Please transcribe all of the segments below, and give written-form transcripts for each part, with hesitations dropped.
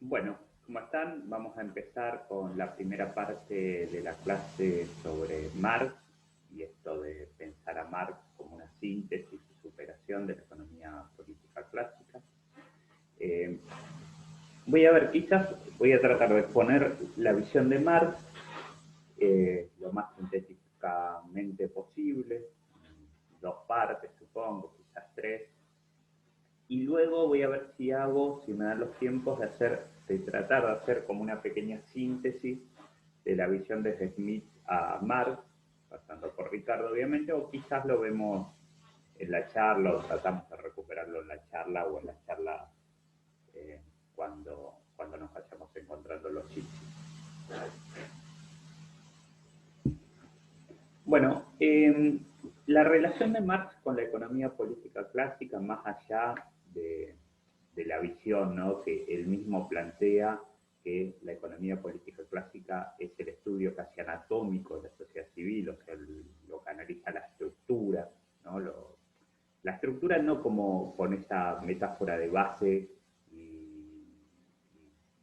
Bueno, ¿cómo están? Vamos a empezar con la primera parte de la clase sobre Marx y esto de pensar a Marx como una síntesis y superación de la economía política clásica. Eh, quizás voy a tratar de poner la visión de Marx lo más sintéticamente posible, dos partes supongo, quizás tres, y luego voy a ver si me dan los tiempos de tratar de hacer como una pequeña síntesis de la visión desde Smith a Marx, pasando por Ricardo obviamente, o quizás lo vemos en la charla o tratamos de recuperarlo en la charla o en la charla eh, cuando nos vayamos encontrando los chichis. Bueno, la relación de Marx con la economía política clásica, más allá de, de la visión, ¿no?, que él mismo plantea que la economía política clásica es el estudio casi anatómico de la sociedad civil, o sea, lo que analiza la estructura, ¿no? La estructura no como con esa metáfora de base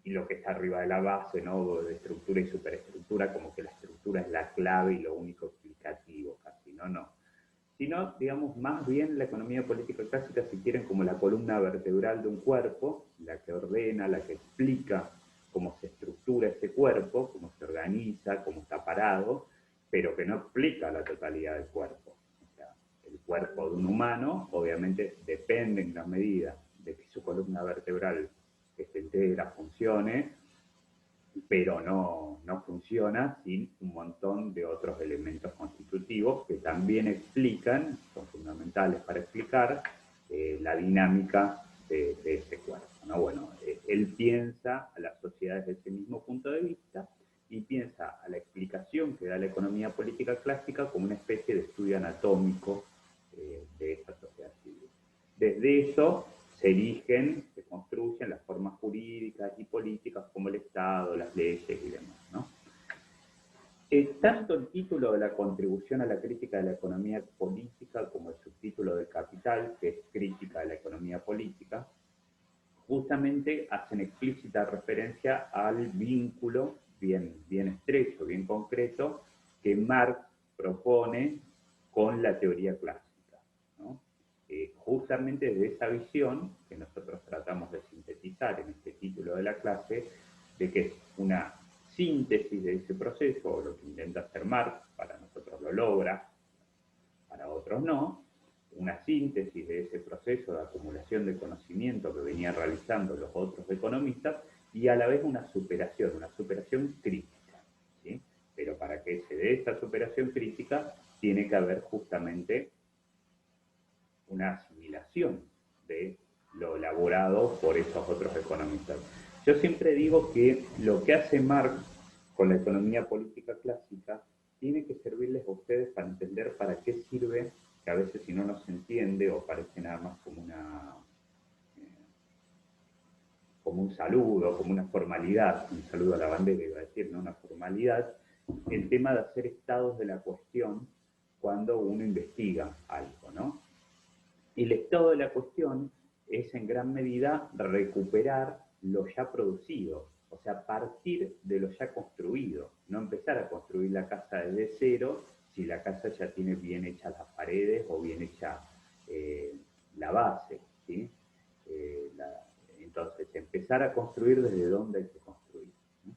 y lo que está arriba de la base, ¿no?, de estructura y superestructura, como que la estructura es la clave y lo único explicativo, casi, no. Sino, digamos, más bien la economía política clásica, si quieren, como la columna vertebral de un cuerpo, la que ordena, la que explica cómo se estructura ese cuerpo, cómo se organiza, cómo está parado, pero que no explica la totalidad del cuerpo. O sea, el cuerpo de un humano, obviamente, depende en gran medida de que su columna vertebral esté entera, funcione, pero no funciona sin un montón de otros elementos constitutivos que también explican, son fundamentales para explicar la dinámica de ese cuerpo, ¿no? Bueno, él piensa a las sociedades desde ese mismo punto de vista y piensa a la explicación que da la economía política clásica como una especie de estudio anatómico de esa sociedad civil. Desde eso se erigen, se construyen las formas jurídicas y políticas como el Estado, las leyes y demás, ¿no? Tanto el título de la contribución a la crítica de la economía política como el subtítulo del Capital, que es crítica de la economía política, justamente hacen explícita referencia al vínculo bien estrecho, bien concreto, que Marx propone con la teoría clásica, ¿no? Justamente desde esa visión que nosotros tratamos de sintetizar en este título de la clase, de que es una síntesis de ese proceso, o lo que intenta hacer Marx, para nosotros lo logra, para otros no, una síntesis de ese proceso de acumulación de conocimiento que venían realizando los otros economistas y a la vez una superación crítica, ¿sí? Pero para que se dé esta superación crítica tiene que haber justamente una asimilación de lo elaborado por esos otros economistas. Yo siempre digo que lo que hace Marx con la economía política clásica tiene que servirles a ustedes para entender para qué sirve, que a veces si no nos entiende o parece nada más como un saludo, como una formalidad, un saludo a la bandera iba a decir, no una formalidad, el tema de hacer estados de la cuestión cuando uno investiga algo, ¿no? Y el estado de la cuestión es en gran medida recuperar lo ya producido, o sea, partir de lo ya construido, no empezar a construir la casa desde cero si la casa ya tiene bien hechas las paredes o bien hecha eh, la base, ¿sí? Entonces, empezar a construir desde dónde hay que construir, ¿no?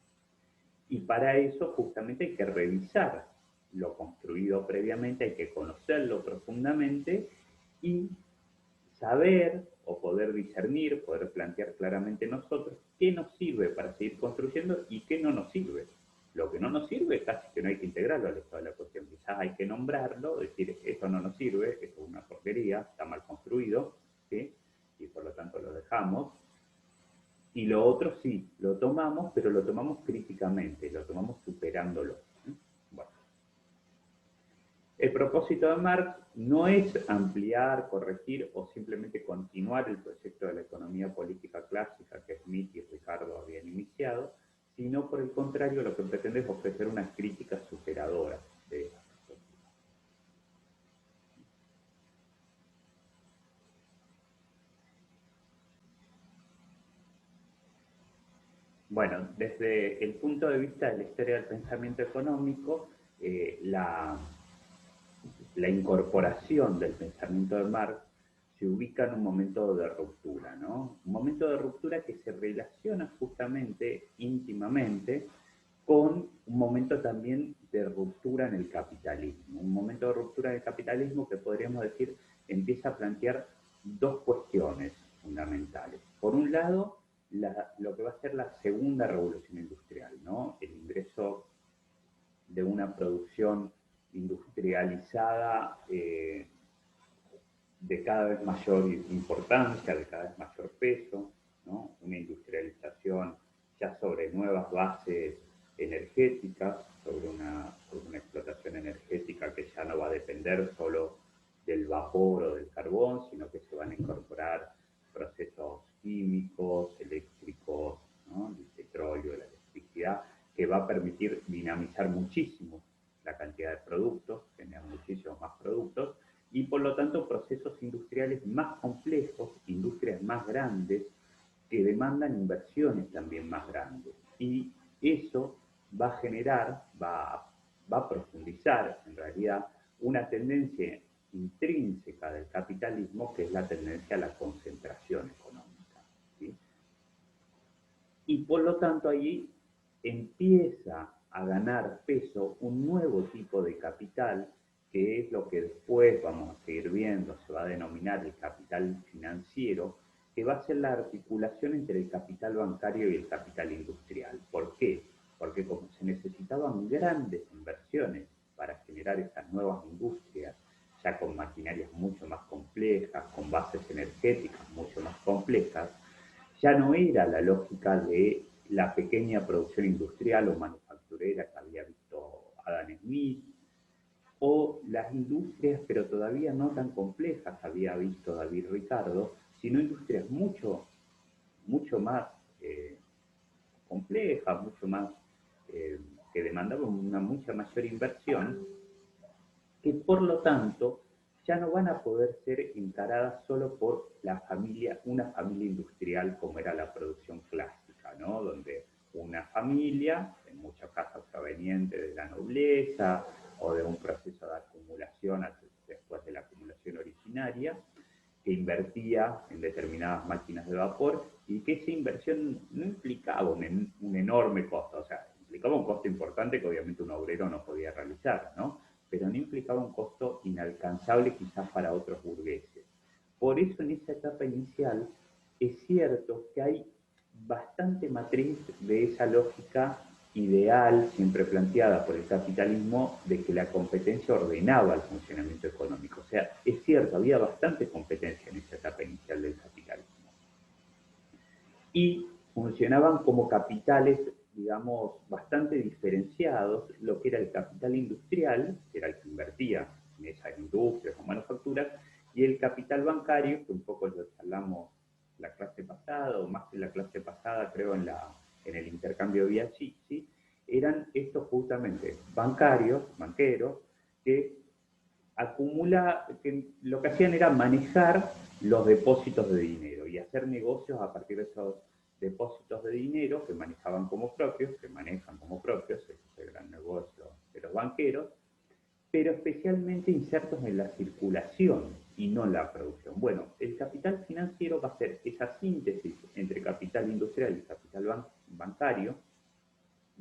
Y para eso justamente hay que revisar lo construido previamente, hay que conocerlo profundamente y saber o poder discernir, poder plantear claramente nosotros qué nos sirve para seguir construyendo y qué no nos sirve. Lo que no nos sirve casi que no hay que integrarlo al estado de la cuestión. Quizás hay que nombrarlo, decir, esto no nos sirve, esto es una porquería, está mal construido, ¿sí? Y por lo tanto lo dejamos. Y lo otro sí, lo tomamos, pero lo tomamos críticamente, lo tomamos superándolo. Bueno, el propósito de Marx no es ampliar, corregir o simplemente continuar el proyecto de la economía política clásica que Smith y Ricardo habían iniciado, sino por el contrario lo que pretende es ofrecer una crítica superadora de esa perspectiva. Bueno, desde el punto de vista de la historia del pensamiento económico, la incorporación del pensamiento de Marx se ubica en un momento de ruptura, ¿no? Un momento de ruptura que se relaciona justamente, íntimamente, con un momento también de ruptura en el capitalismo. Un momento de ruptura en el capitalismo que podríamos decir empieza a plantear dos cuestiones fundamentales. Por un lado, lo que va a ser la segunda revolución industrial, ¿no? El ingreso de una producción industrializada de cada vez mayor importancia, de cada vez mayor peso, ¿no? Una industrialización ya sobre nuevas bases energéticas, sobre una explotación energética que ya no va a depender solo del vapor o del carbón, sino que se van a incorporar procesos químicos, eléctricos, ¿no? El petróleo, la electricidad, que va a permitir dinamizar muchísimo la cantidad de productos, generar muchísimos más productos, y por lo tanto procesos industriales más complejos, industrias más grandes, que demandan inversiones también más grandes. Y eso va a generar, va a profundizar en realidad una tendencia intrínseca del capitalismo, que es la tendencia a la concentración económica, ¿sí? Y por lo tanto allí empieza a ganar peso un nuevo tipo de capital, que es lo que después vamos a seguir viendo, se va a denominar el capital financiero, que va a ser la articulación entre el capital bancario y el capital industrial. ¿Por qué? Porque como se necesitaban grandes inversiones para generar esas nuevas industrias, ya con maquinarias mucho más complejas, con bases energéticas mucho más complejas, ya no era la lógica de la pequeña producción industrial o manufacturera que había visto Adam Smith, o las industrias, pero todavía no tan complejas, había visto David Ricardo, sino industrias mucho más complejas, mucho más eh, que demandaban una mucha mayor inversión, que por lo tanto ya no van a poder ser encaradas solo por una familia industrial como era la producción clásica, ¿no? Donde una familia, en muchos casos proveniente de la nobleza o de un proceso de acumulación después de la acumulación originaria, que invertía en determinadas máquinas de vapor y que esa inversión no implicaba un enorme costo, o sea, implicaba un costo importante que obviamente un obrero no podía realizar, ¿no? Pero no implicaba un costo inalcanzable quizás para otros burgueses. Por eso en esa etapa inicial es cierto que hay bastante matriz de esa lógica ideal, siempre planteada por el capitalismo, de que la competencia ordenaba el funcionamiento económico. O sea, es cierto, había bastante competencia en esa etapa inicial del capitalismo. Y funcionaban como capitales, digamos, bastante diferenciados, lo que era el capital industrial, que era el que invertía en esas industrias o manufacturas, y el capital bancario, que un poco lo charlamos la clase pasada, o más que la clase pasada, creo, en el intercambio vía Chipsy, eran estos justamente banqueros, que que lo que hacían era manejar los depósitos de dinero y hacer negocios a partir de esos depósitos de dinero que manejaban como propios, que manejan como propios, ese es el gran negocio de los banqueros, pero especialmente insertos en la circulación y no en la producción. Bueno, el capital financiero va a ser esa síntesis entre capital industrial y capital bancario,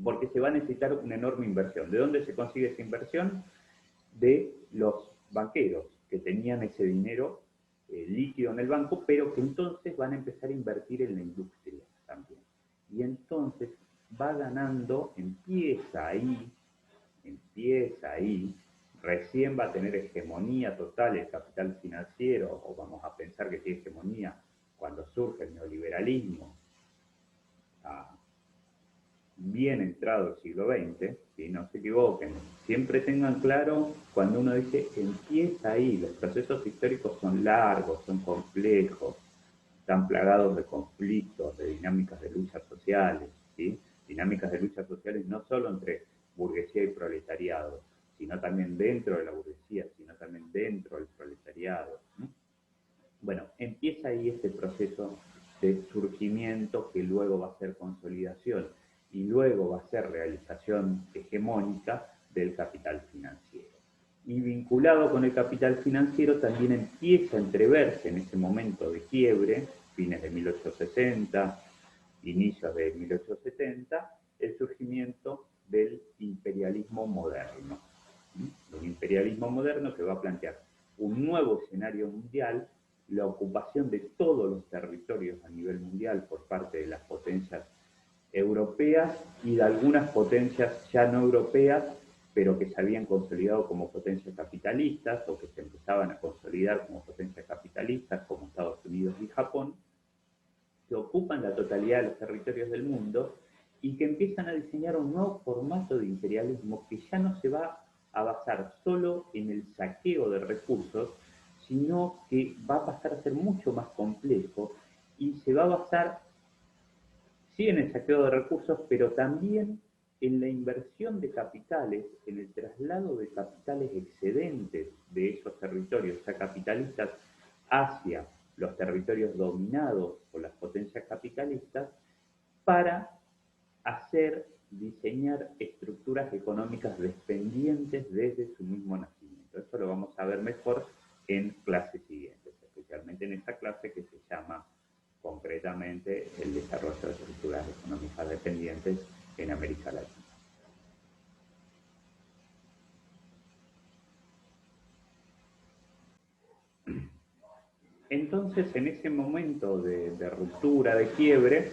porque se va a necesitar una enorme inversión. ¿De dónde se consigue esa inversión? De los banqueros que tenían ese dinero líquido en el banco, pero que entonces van a empezar a invertir en la industria también. Y entonces va ganando, empieza ahí, recién va a tener hegemonía total el capital financiero, o vamos a pensar que tiene hegemonía cuando surge el neoliberalismo, bien entrado el siglo XX, y no se equivoquen, siempre tengan claro cuando uno dice empieza ahí, los procesos históricos son largos, son complejos, están plagados de conflictos, de dinámicas de luchas sociales, ¿sí? Dinámicas de luchas sociales no solo entre burguesía y proletariado, sino también dentro de la burguesía, sino también dentro del proletariado. ¿Sí? Bueno, empieza ahí este proceso de surgimiento que luego va a ser consolidación y luego va a ser realización hegemónica del capital financiero. Y vinculado con el capital financiero también empieza a entreverse en ese momento de quiebre, fines de 1860, inicios de 1870, el surgimiento del imperialismo moderno. Un imperialismo moderno que va a plantear un nuevo escenario mundial, la ocupación de todos los territorios a nivel mundial por parte de las potencias europeas y de algunas potencias ya no europeas, pero que se habían consolidado como potencias capitalistas o que se empezaban a consolidar como potencias capitalistas, como Estados Unidos y Japón, que ocupan la totalidad de los territorios del mundo y que empiezan a diseñar un nuevo formato de imperialismo que ya no se va a basar solo en el saqueo de recursos, sino que va a pasar a ser mucho más complejo y se va a basar, sí, en el saqueo de recursos, pero también en la inversión de capitales, en el traslado de capitales excedentes de esos territorios ya capitalistas hacia los territorios dominados por las potencias capitalistas para diseñar estructuras económicas dependientes desde su mismo nacimiento. Eso lo vamos a ver mejor en clases siguientes, especialmente en esta clase que se llama concretamente el desarrollo de estructuras económicas dependientes en América Latina. Entonces, en ese momento de ruptura, de quiebre,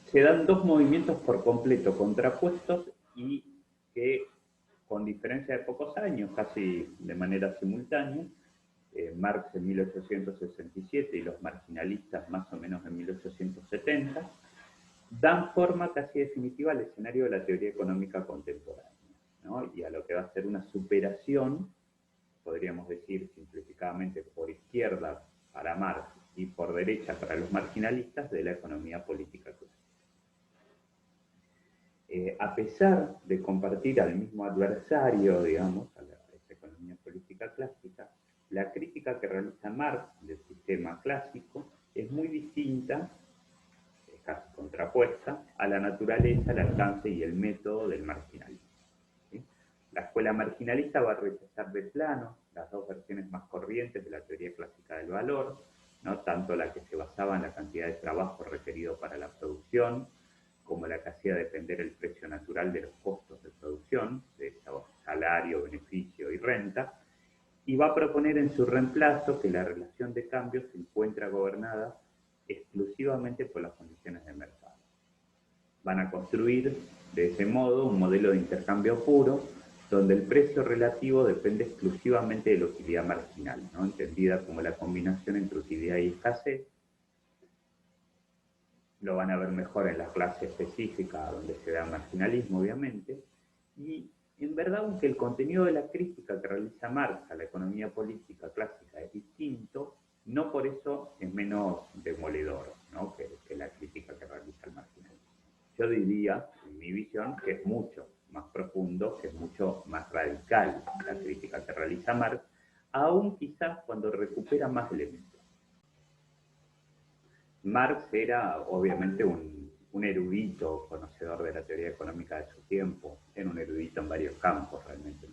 se dan dos movimientos por completo contrapuestos y que, con diferencia de pocos años, casi de manera simultánea, Marx en 1867 y los marginalistas más o menos en 1870, dan forma casi definitiva al escenario de la teoría económica contemporánea, ¿no? Y a lo que va a ser una superación, podríamos decir simplificadamente, por izquierda para Marx y por derecha para los marginalistas de la economía política clásica. A pesar de compartir al mismo adversario, digamos, a esta economía política clásica, la crítica que realiza Marx del sistema clásico es muy distinta, es casi contrapuesta, a la naturaleza, el alcance y el método del marginalismo. ¿Sí? La escuela marginalista va a rechazar de plano las dos versiones más corrientes de la teoría clásica del valor, ¿no? Tanto la que se basaba en la cantidad de trabajo requerido para la producción, como la que hacía depender el precio natural de los costos de producción, de salario, beneficio y renta, y va a proponer en su reemplazo que la relación de cambio se encuentra gobernada exclusivamente por las condiciones de mercado. Van a construir de ese modo un modelo de intercambio puro, donde el precio relativo depende exclusivamente de la utilidad marginal, ¿no? Entendida como la combinación entre utilidad y escasez. Lo van a ver mejor en la clase específica donde se da marginalismo, obviamente, y en verdad, aunque el contenido de la crítica que realiza Marx a la economía política clásica es distinto, no por eso es menos demoledor, ¿no? que la crítica que realiza el marginalismo. Yo diría, en mi visión, que es mucho más profundo, que es mucho más radical la crítica que realiza Marx, aún quizás cuando recupera más elementos. Marx era obviamente un erudito, conocedor de la teoría económica de su tiempo, era un erudito en varios campos, realmente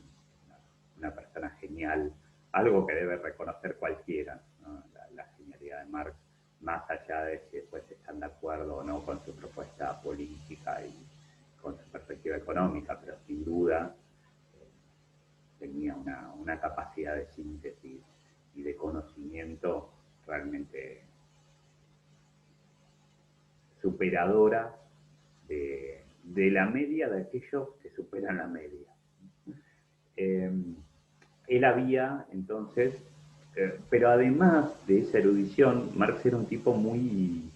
una persona genial, algo que debe reconocer cualquiera, ¿no? La genialidad de Marx, más allá de si después están de acuerdo o no con su propuesta política y con su perspectiva económica, pero sin duda tenía una capacidad de síntesis y de conocimiento realmente superadora de la media de aquellos que superan la media. Él había entonces, pero además de esa erudición, Marx era un tipo muy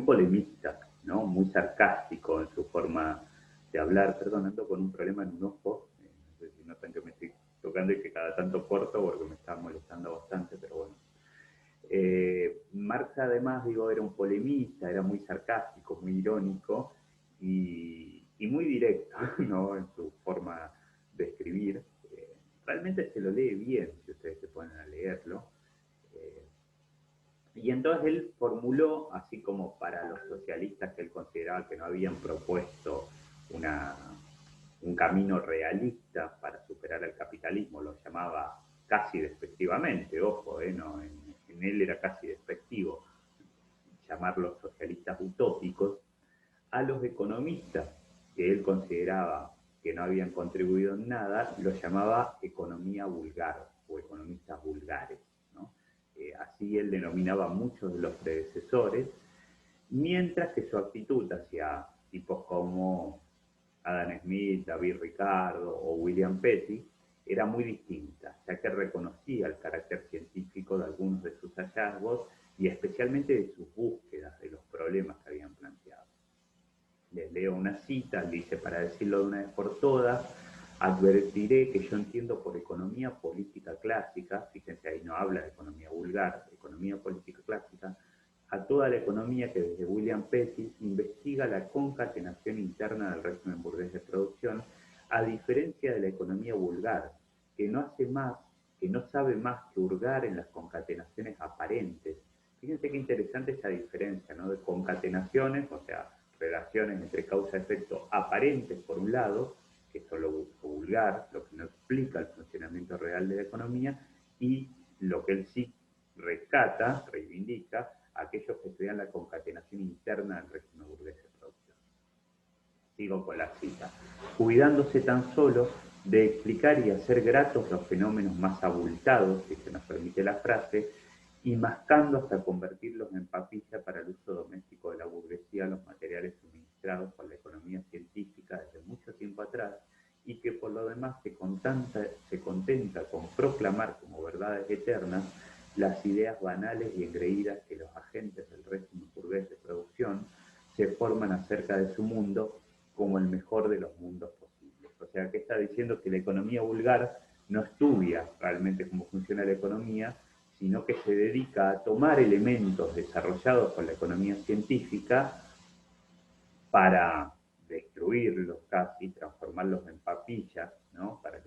polemista, ¿no? Muy sarcástico en su forma de hablar. Perdón, ando con un problema en un ojo, no sé si notan que me estoy tocando y que cada tanto corto porque me está molestando bastante, pero bueno. Marx además, digo, era un polemista, era muy sarcástico, muy irónico y muy directo, ¿no? En su forma de escribir. Realmente se lo lee bien si ustedes se ponen a leerlo. Y entonces él formuló, así como para los socialistas que él consideraba que no habían propuesto un camino realista para superar el capitalismo, lo llamaba casi despectivamente, ojo, no, en él era casi despectivo llamarlos socialistas utópicos, a los economistas que él consideraba que no habían contribuido en nada, los llamaba economía vulgar o economistas vulgares, ¿no? Así él denominaba a muchos de los predecesores, mientras que su actitud hacia tipos como Adam Smith, David Ricardo o William Petty era muy distinta, ya que reconocía el carácter científico de algunos de sus hallazgos y especialmente de sus búsquedas de los problemas que habían planteado. Les leo una cita, dice: para decirlo de una vez por todas, advertiré que yo entiendo por economía política clásica, fíjense, ahí no habla de economía vulgar, economía política clásica, a toda la economía que desde William Petty investiga la concatenación interna del régimen burgués de producción, a diferencia de la economía vulgar, que no hace más, que no sabe más que hurgar en las concatenaciones aparentes. Fíjense qué interesante esa diferencia, ¿no? De concatenaciones, o sea, relaciones entre causa y efecto aparentes por un lado, que eso es lo vulgar, lo que no explica el funcionamiento real de la economía, y lo que él sí rescata, reivindica, aquellos que estudian la concatenación interna del régimen burgués de producción. Sigo con la cita. Cuidándose tan solo de explicar y hacer gratos los fenómenos más abultados, si se nos permite la frase, y mascando hasta convertirlos en papilla para el uso doméstico de la burguesía los materiales suministrados por la economía científica desde mucho tiempo atrás, y que por lo demás se contenta con proclamar como verdades eternas las ideas banales y engreídas que los agentes del régimen burgués de producción se forman acerca de su mundo como el mejor de los mundos posibles. O sea, que está diciendo que la economía vulgar no estudia realmente cómo funciona la economía, sino que se dedica a tomar elementos desarrollados por la economía científica para destruirlos casi, transformarlos en papillas, ¿no? Para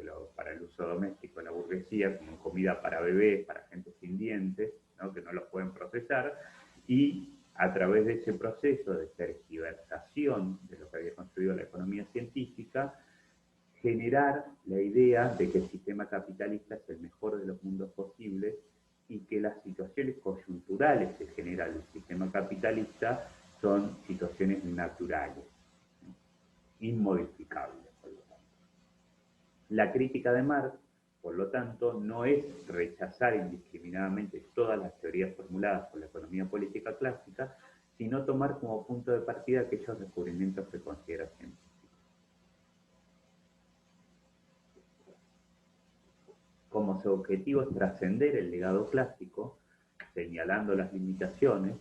el uso doméstico de la burguesía, como comida para bebés, para gente sin dientes, ¿no? Que no los pueden procesar, y a través de ese proceso de tergiversación de lo que había construido la economía científica, generar la idea de que el sistema capitalista es el mejor de los mundos posibles y que las situaciones coyunturales que genera el sistema capitalista son situaciones naturales, inmodificables, por lo tanto. La crítica de Marx, por lo tanto, no es rechazar indiscriminadamente todas las teorías formuladas por la economía política clásica, sino tomar como punto de partida aquellos descubrimientos que considera científicos. Como su objetivo es trascender el legado clásico, señalando las limitaciones,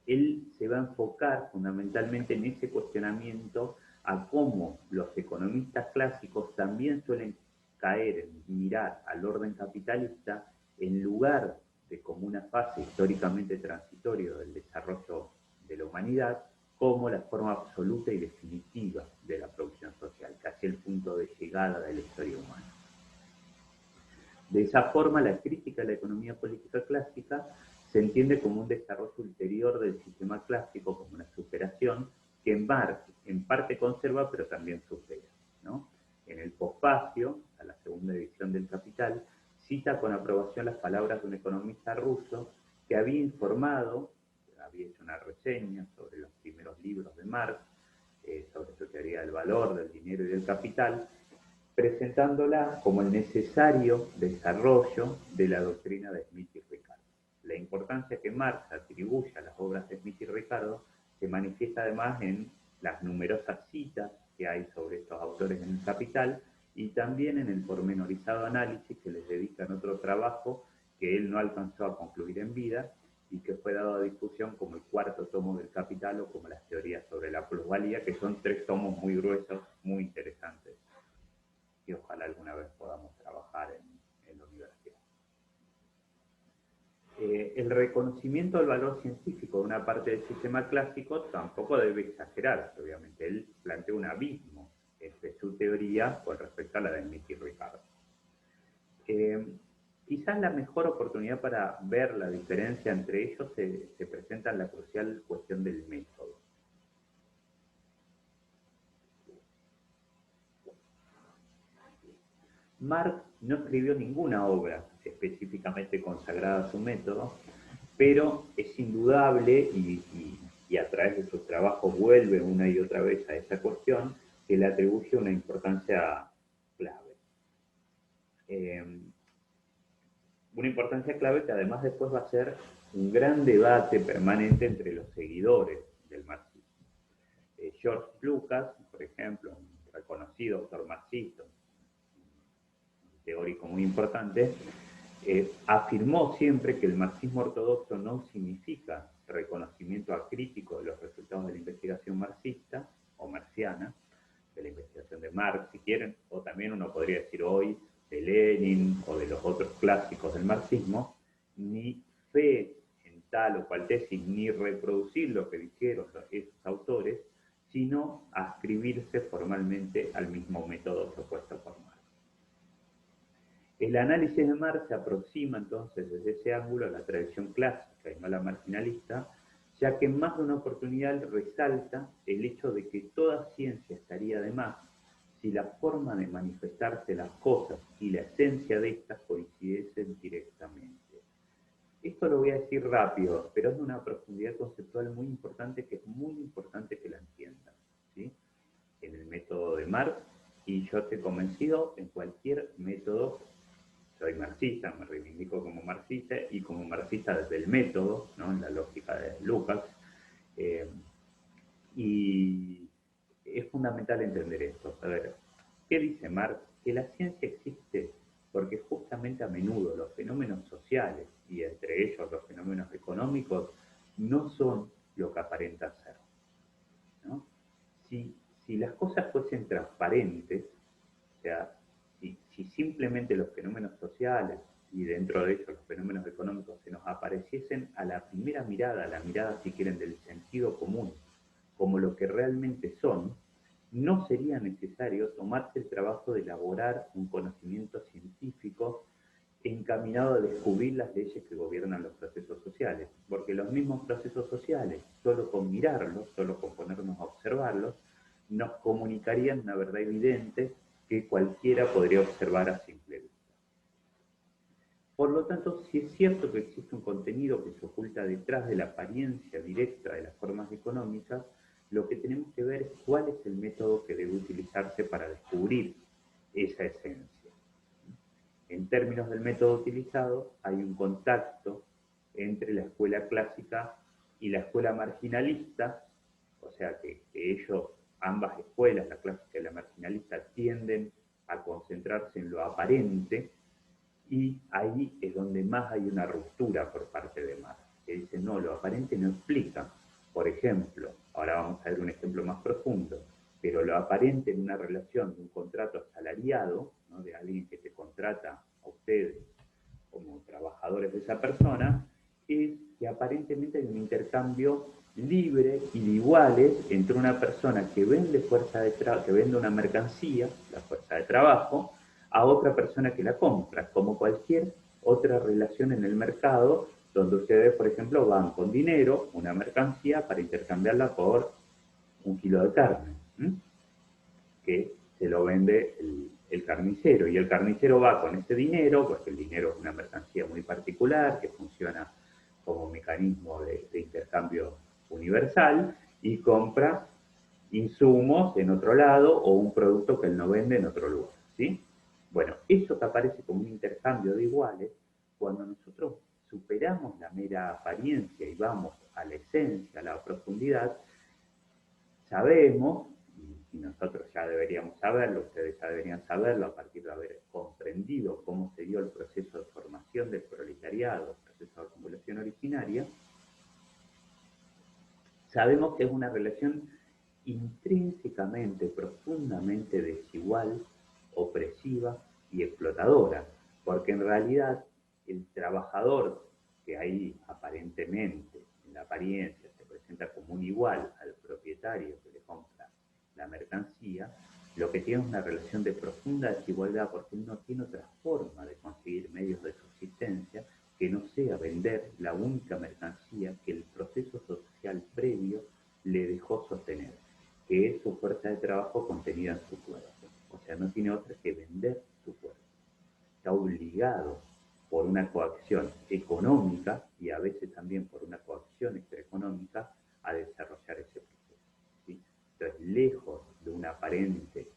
él se va a enfocar fundamentalmente en ese cuestionamiento a cómo los economistas clásicos también suelen caer en mirar al orden capitalista en lugar de como una fase históricamente transitoria del desarrollo de la humanidad, como la forma absoluta y definitiva de la producción social, casi el punto de llegada de la historia humana. De esa forma, la crítica a la economía política clásica se entiende como un desarrollo ulterior del sistema clásico, como una superación que Marx en parte conserva, pero también supera, ¿no? En el posfacio, a la segunda edición del Capital, cita con aprobación las palabras de un economista ruso que había informado, había hecho una reseña sobre los primeros libros de Marx, sobre su teoría del valor, del dinero y del capital, presentándola como el necesario desarrollo de la doctrina de Smith y Ricardo. La importancia que Marx atribuye a las obras de Smith y Ricardo se manifiesta además en las numerosas citas que hay sobre estos autores en el Capital y también en el pormenorizado análisis que les dedican otro trabajo que él no alcanzó a concluir en vida y que fue dado a discusión como el cuarto tomo del Capital o como las teorías sobre la plusvalía, que son 3 tomos muy gruesos, muy interesantes, que ojalá alguna vez podamos trabajar en la universidad. El reconocimiento del valor científico de una parte del sistema clásico tampoco debe exagerarse, obviamente. Él plantea un abismo entre su teoría con respecto a la de Smith y Ricardo. Quizás la mejor oportunidad para ver la diferencia entre ellos se presenta en la crucial cuestión del método. Marx no escribió ninguna obra específicamente consagrada a su método, pero es indudable y a través de sus trabajos vuelve una y otra vez a esa cuestión que le atribuye una importancia clave. Una importancia clave que además después va a ser un gran debate permanente entre los seguidores del marxismo. George Lucas, por ejemplo, un reconocido autor marxista, un teórico muy importante, afirmó siempre que el marxismo ortodoxo no significa reconocimiento acrítico de los resultados de la investigación marxista o marxiana, de la investigación de Marx, si quieren, o también uno podría decir hoy de Lenin o de los otros clásicos del marxismo, ni fe en tal o cual tesis, ni reproducir lo que dijeron esos autores, sino ascribirse formalmente al mismo método propuesto por Marx. El análisis de Marx se aproxima entonces desde ese ángulo a la tradición clásica y no a la marginalista, ya que en más de una oportunidad resalta el hecho de que toda ciencia estaría de más si la forma de manifestarse las cosas y la esencia de estas coincidiesen directamente. Esto lo voy a decir rápido, pero es de una profundidad conceptual muy importante que es muy importante que la entiendan, ¿sí? En el método de Marx, y yo estoy convencido en cualquier método. Soy marxista, me reivindico como marxista y como marxista desde el método, ¿no? En la lógica de Lucas. Eh, y es fundamental entender esto. A ver, ¿qué dice Marx? Que la ciencia existe porque justamente a menudo los fenómenos sociales, y entre ellos los fenómenos económicos, no son lo que aparenta ser, ¿no? Si las cosas fuesen transparentes, o sea, si simplemente los fenómenos sociales y dentro de ellos los fenómenos económicos se nos apareciesen a la primera mirada, a la mirada si quieren del sentido común, como lo que realmente son, no sería necesario tomarse el trabajo de elaborar un conocimiento científico encaminado a descubrir las leyes que gobiernan los procesos sociales, porque los mismos procesos sociales, solo con mirarlos, solo con ponernos a observarlos, nos comunicarían una verdad evidente que cualquiera podría observar a simple vista. Por lo tanto, si es cierto que existe un contenido que se oculta detrás de la apariencia directa de las formas económicas, lo que tenemos que ver es cuál es el método que debe utilizarse para descubrir esa esencia. En términos del método utilizado, hay un contacto entre la escuela clásica y la escuela marginalista, o sea que ellos, ambas escuelas, la clásica y la marginalista, tienden a concentrarse en lo aparente, y ahí es donde más hay una ruptura por parte de Marx, que dice, no, lo aparente no explica. Por ejemplo, ahora vamos a ver un ejemplo más profundo, pero lo aparente en una relación de un contrato asalariado, ¿no? De alguien que te contrata a ustedes como trabajadores de esa persona, es que aparentemente hay un intercambio libre y de iguales entre una persona que vende que vende una mercancía, la fuerza de trabajo, a otra persona que la compra, como cualquier otra relación en el mercado, donde ustedes, por ejemplo, van con dinero, una mercancía, para intercambiarla por un kilo de carne, que se lo vende el carnicero, y el carnicero va con ese dinero, porque el dinero es una mercancía muy particular, que funciona como mecanismo de intercambio universal, y compra insumos en otro lado o un producto que él no vende en otro lugar, ¿sí? Bueno, eso que aparece como un intercambio de iguales, cuando nosotros superamos la mera apariencia y vamos a la esencia, a la profundidad, sabemos, y nosotros ya deberíamos saberlo, ustedes ya deberían saberlo a partir de haber comprendido cómo se dio el proceso de formación del proletariado, el proceso de acumulación originaria, sabemos que es una relación intrínsecamente, profundamente desigual, opresiva y explotadora, porque en realidad el trabajador que ahí aparentemente, en la apariencia, se presenta como un igual al propietario que le compra la mercancía, lo que tiene es una relación de profunda desigualdad porque él no tiene otra forma de conseguir medios de presencia que no sea vender la única mercancía que el proceso social previo le dejó sostener, que es su fuerza de trabajo contenida en su cuerpo. O sea, no tiene otra que vender su cuerpo. Está obligado por una coacción económica y a veces también por una coacción extraeconómica a desarrollar ese proceso, ¿sí? Entonces, lejos de un aparente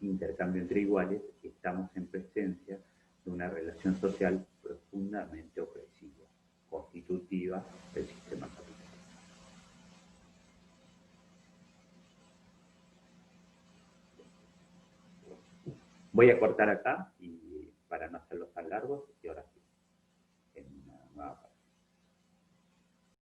intercambio entre iguales, estamos en presencia de una relación social profundamente opresiva, constitutiva del sistema capitalista. Voy a cortar acá y para no hacerlos tan largos y ahora sí, en una nueva parte.